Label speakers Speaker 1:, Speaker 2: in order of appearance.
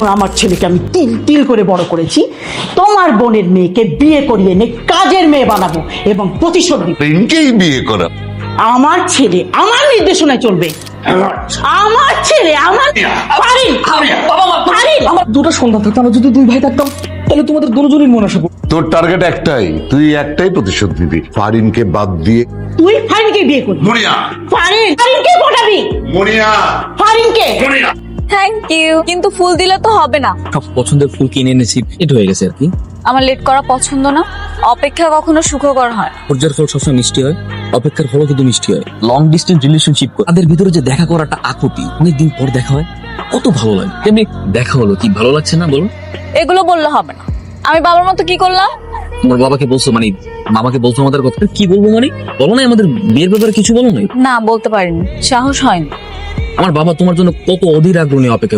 Speaker 1: আমার ছেলেকে আমি তিল তিল করে বড় করেছি, তোমার বোনের মেয়েকে বিয়ে করিয়ে এনে কাজের মেয়ে বানাবো এবং প্রতিশোধ নিব।
Speaker 2: প্রেমকেই বিয়ে করা।
Speaker 1: আমার ছেলে আমার নির্দেশনায় চলবে। আমার ছেলে আমার ফারিন, ফারিন।
Speaker 3: আমার দুটো সন্তান থাকতো, আমরা যদি দুই ভাই থাকতাম তাহলে তোমাদের দুজনের মন আসা
Speaker 2: তোর টার্গেট একটাই, তুই একটাই প্রতিশোধ নিবি। ফারিনকে বাদ দিয়ে
Speaker 1: তুই ফারিনকে বিয়ে করবি।
Speaker 2: মনিয়া,
Speaker 1: ফারিনকে পটাবি।
Speaker 2: মনিয়া,
Speaker 1: ফারিনকে।
Speaker 4: থ্যাংক ইউ, কিন্তু ফুল দিলে তো হবে না।
Speaker 3: সব পছন্দের ফুল কিনে এনেছি, এটা হয়ে গেছে আর কি।
Speaker 4: আমার লেট করা পছন্দ না, অপেক্ষা কখনো সুখকর হয়।
Speaker 3: ধৈর্যের ফল সবসময় মিষ্টি হয়, অপেক্ষার ফলও কিন্তু মিষ্টি হয়। লং ডিস্টেন্স রিলেশনশিপ তাদের ভিতরে যে দেখা করাটা আকুতি, অনেকদিন পর দেখা হয়, কত ভালো লাগে। তেমনি দেখা হলো, কি ভালো লাগছে না বলো?
Speaker 4: এগুলো বললে হবে না। আমি বাবার মতো কি করলাম?
Speaker 3: তোমার বাবাকে বলছো মানে মামাকে বলছো আমাদের কথা? কি বলবো মানে বলো না, আমাদের বিয়ের ব্যাপারে কিছু বলো না।
Speaker 4: না, বলতে পারিনি, সাহস হয়নি।
Speaker 3: আমার বাবা তোমার জন্য কত অধীর আগ্রহ নিয়ে অপেক্ষা